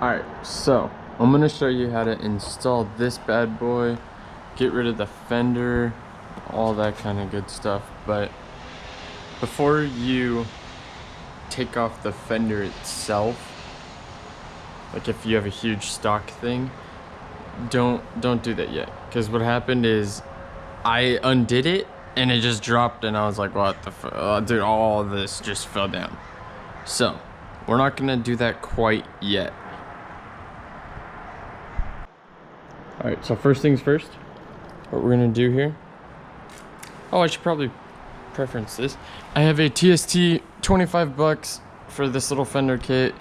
Alright, so I'm gonna show you how to install this bad boy, get rid of the fender, all that kind of good stuff. But before you take off the fender itself, like if you have a huge stock thing, don't do that yet, because what happened is I undid it and it just dropped, and I was like, what the dude, all of this just fell down. So we're not gonna do that quite yet. All right, so first things first, what we're gonna do here. Oh, I should probably preference this. I have a TST, 25 bucks for this little fender kit.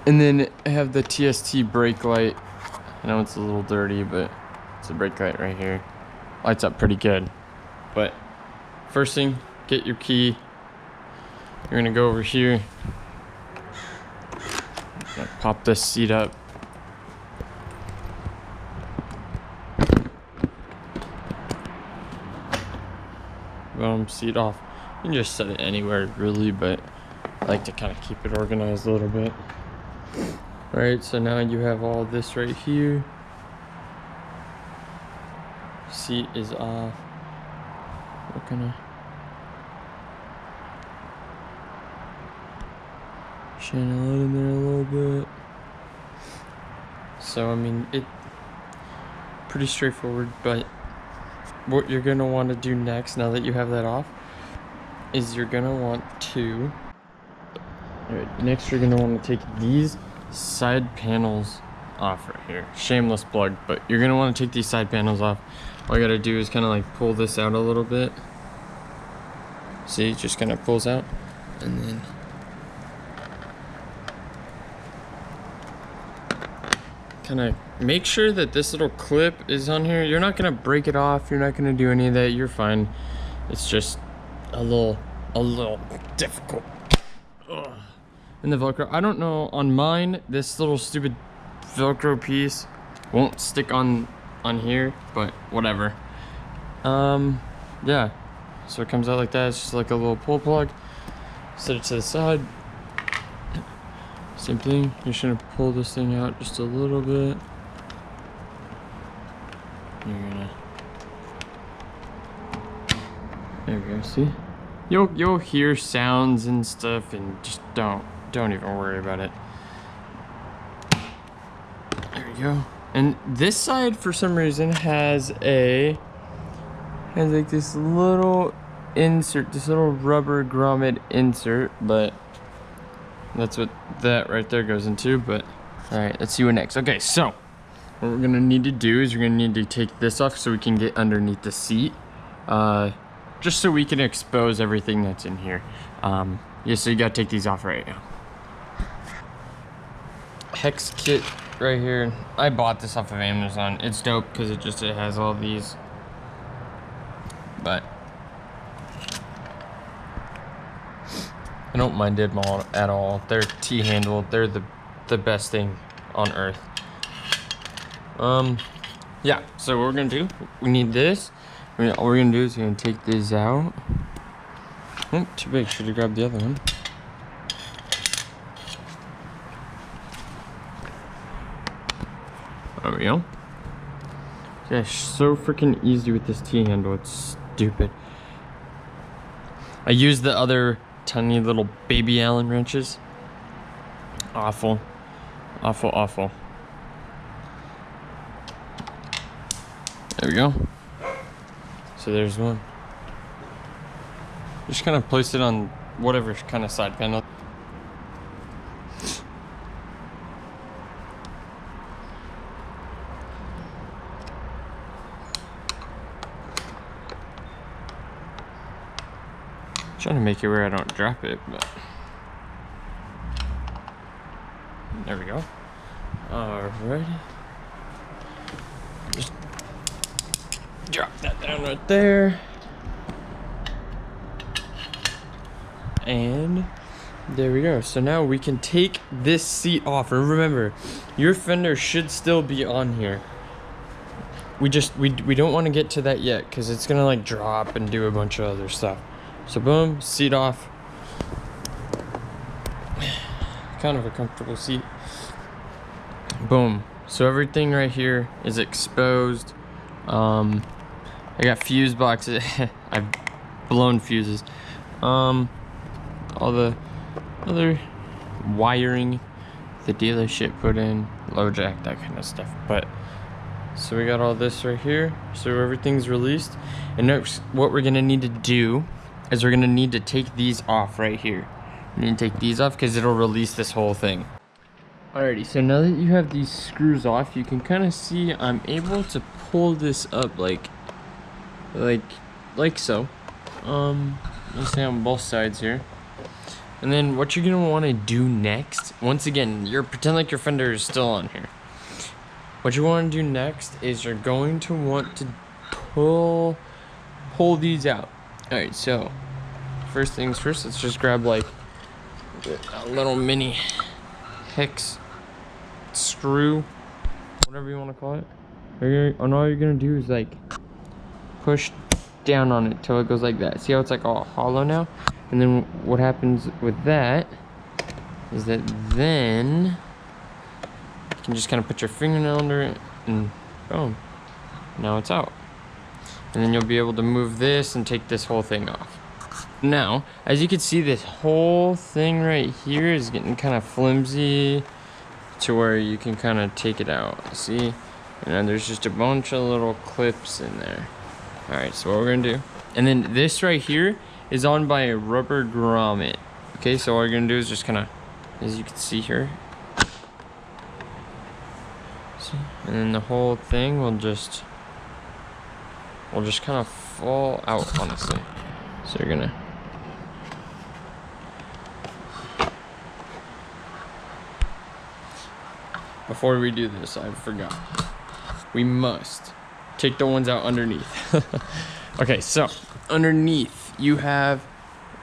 And then I have the TST brake light. I know it's a little dirty, but it's a brake light right here. Lights up pretty good. But first thing, get your key. You're gonna go over here. Pop this seat up. Bottom seat off. You can just set it anywhere really, but I like to kind of keep it organized a little bit. Alright, so now you have all this right here. Seat is off. We're gonna shine a light in there a little bit. So I mean, it pretty straightforward, but what you're gonna want to do next, now that you have that off, is you're gonna want to next you're gonna want to take these side panels off right here. Shameless plug, but you're gonna want to take these side panels off. All you gotta do is kind of like pull this out a little bit. See, it just kind of pulls out, and then kind of make sure that this little clip is on here. You're not gonna break it off, you're not gonna do any of that, you're fine. It's just a little difficult. Ugh. And the Velcro, I don't know, on mine this little stupid Velcro piece won't stick on here, but whatever. Yeah, so it comes out like that. It's just like a little pull plug. Set it to the side. Same thing, you're just gonna pull this thing out just a little bit. You're gonna, there we go, see? You'll hear sounds and stuff, and just don't even worry about it. There we go. And this side, for some reason, has like this little insert, this little rubber grommet insert, but that's what that right there goes into. But all right, let's see what next. Okay, so what we're gonna need to do is we're gonna need to take this off so we can get underneath the seat, just so we can expose everything that's in here. Yeah, so you gotta take these off right now. Hex kit right here. I bought this off of Amazon. It's dope because it has all these. But I don't mind them all at all. They're T-handled. They're the best thing on earth. Yeah, so what we're gonna do, we need this. All we're gonna do is we're gonna take this out. Oh, too big, should have grabbed the other one. There we go. Yeah, so freaking easy with this T-handle, it's stupid. I used the other tiny little baby Allen wrenches. Awful. Awful, awful. There we go. So there's one. Just kind of place it on whatever kind of side panel. Trying to make it where I don't drop it, but there we go. Alrighty. Just drop that down right there. And there we go. So now we can take this seat off. And remember, your fender should still be on here. We don't want to get to that yet because it's gonna like drop and do a bunch of other stuff. So boom, seat off. kind of a comfortable seat. boom. So everything right here is exposed. I got fuse boxes. I've blown fuses. All the other wiring the dealership put in, low jack, that kind of stuff. But so we got all this right here, so everything's released. And next, what we're gonna need to do is we're gonna need to take these off right here. We need to take these off because it'll release this whole thing. Alrighty, so now that you have these screws off, you can kind of see I'm able to pull this up like so. Let's say on both sides here. And then what you're gonna want to do next, once again, you're pretend like your fender is still on here. What you want to do next is you're going to want to pull these out. Alright, so first things first, let's just grab like a little mini hex screw, whatever you want to call it. And all you're gonna do is like push down on it till it goes like that. See how it's like all hollow now? And then what happens with that is that then you can just kind of put your fingernail under it and boom, now it's out. And then you'll be able to move this and take this whole thing off. Now, as you can see, this whole thing right here is getting kind of flimsy to where you can kind of take it out. See? And then there's just a bunch of little clips in there. Alright, so what we're gonna do. And then this right here is on by a rubber grommet. Okay, so all you're gonna do is just kind of, as you can see here. See? And then the whole thing will just kind of fall out, honestly. So you're gonna before we do this, I forgot. We must take the ones out underneath. Okay, so underneath you have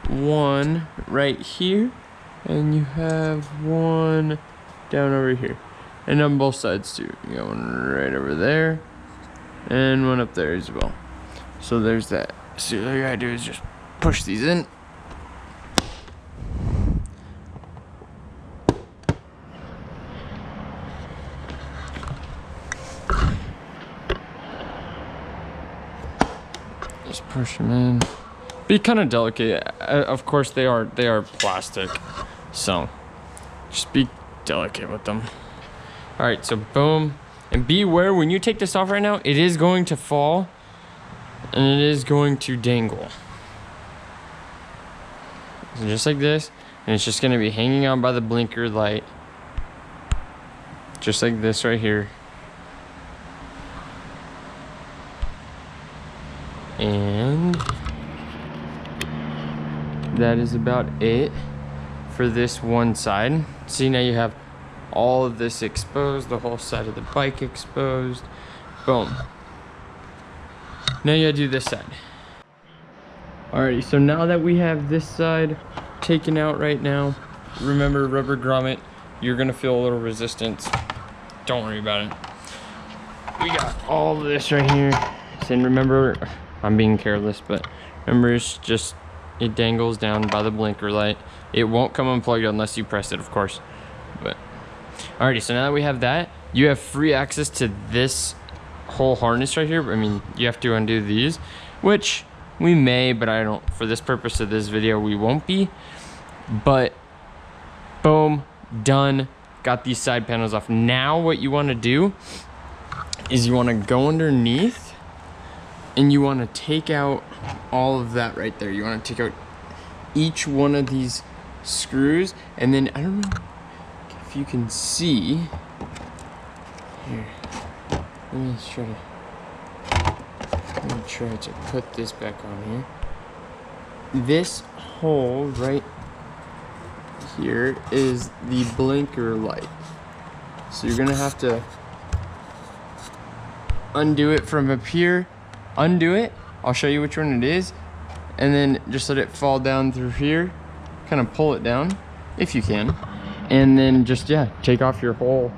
one right here, and you have one down over here, and on both sides too. You got one right over there, and one up there as well. So there's that. So all you gotta do is just push these in. Just push them in. Be kind of delicate. Of course they are plastic, so just be delicate with them. All right, so boom, and beware when you take this off right now, it is going to fall and it is going to dangle. So just like this, and it's just gonna be hanging on by the blinker light, just like this right here. And that is about it for this one side. See, now you have all of this exposed, the whole side of the bike exposed. Boom. Now you gotta do this side. Alrighty, so now that we have this side taken out right now, remember rubber grommet, you're gonna feel a little resistance. Don't worry about it. We got all of this right here. And remember, I'm being careless, but remember, it's just, it dangles down by the blinker light. It won't come unplugged unless you press it, of course. But alrighty, so now that we have that, you have free access to this whole harness right here. I mean, you have to undo these, which we may, but I don't, for this purpose of this video, we won't be. But boom, done. Got these side panels off. Now what you want to do is you want to go underneath and you want to take out all of that right there. You want to take out each one of these screws, and then I don't know if you can see here. Let me try to put this back on here. This hole right here is the blinker light. So you're gonna have to undo it from up here. Undo it. I'll show you which one it is, and then just let it fall down through here. Kind of pull it down if you can, and then just, yeah, take off your whole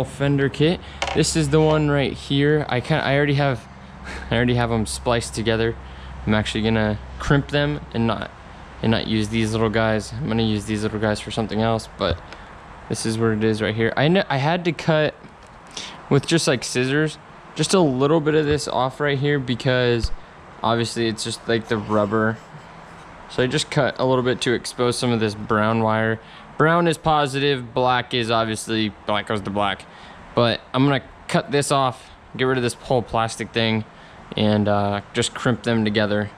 fender kit. This is the one right here. I already have them spliced together. I'm actually gonna crimp them and not use these little guys. I'm gonna use these little guys for something else, but This is what it is right here. I had to cut with just like scissors, just a little bit of this off right here because obviously it's just like the rubber. So I just cut a little bit to expose some of this brown wire. Brown is positive, black is obviously, black goes to black. But I'm gonna cut this off, get rid of this whole plastic thing, and just crimp them together.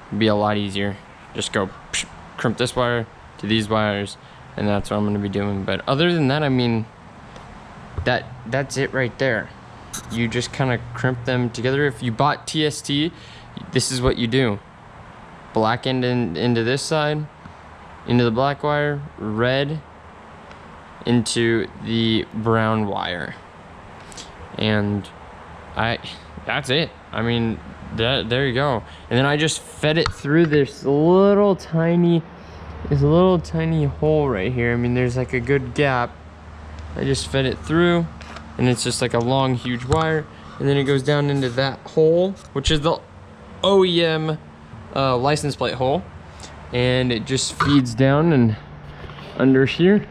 It'd be a lot easier. Just go crimp this wire to these wires, and that's what I'm gonna be doing. But other than that, I mean, that's it right there. You just kind of crimp them together. If you bought TST, this is what you do. Black end into this side, into the black wire, red into the brown wire. And that's it. I mean, there you go. And then I just fed it through this little tiny hole right here. I mean, there's like a good gap. I just fed it through, and it's just like a long, huge wire. And then it goes down into that hole, which is the OEM license plate hole. And it just feeds down and under here.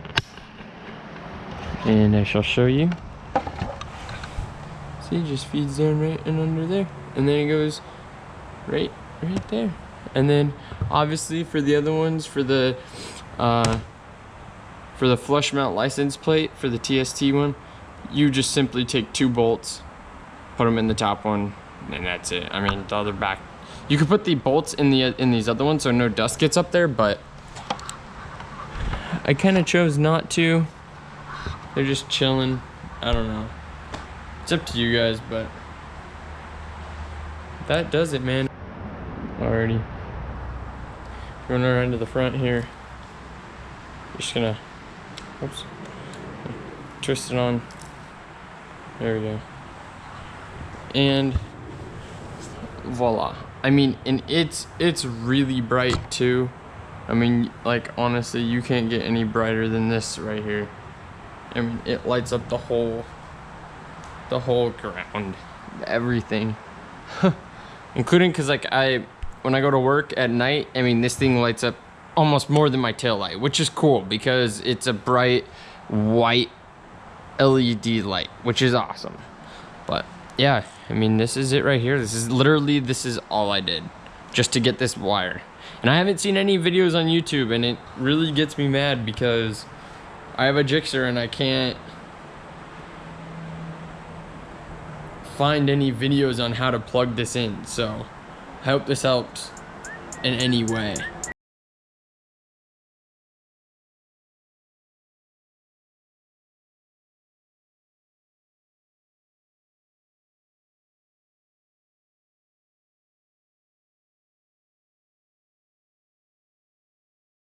And I shall show you. See, it just feeds down right and under there. And then it goes right there. And then obviously for the other ones, for the flush mount license plate, for the TST one, you just simply take 2 bolts, put them in the top one, and that's it. I mean, the other back, you could put the bolts in these other ones so no dust gets up there, but I kind of chose not to. They're just chilling. I don't know. It's up to you guys, but that does it, man. Alrighty. Going around to the front here. Just gonna, oops, twist it on. There we go. And voila. I mean, and it's really bright too. I mean, like, honestly, you can't get any brighter than this right here. I mean, it lights up the whole ground, everything. Including, because like when I go to work at night, I mean, this thing lights up almost more than my tail light, which is cool because it's a bright white LED light, which is awesome. But yeah, I mean, this is it right here. This is all I did just to get this wire. And I haven't seen any videos on YouTube, and it really gets me mad because I have a Gixxer and I can't find any videos on how to plug this in. So I hope this helps in any way.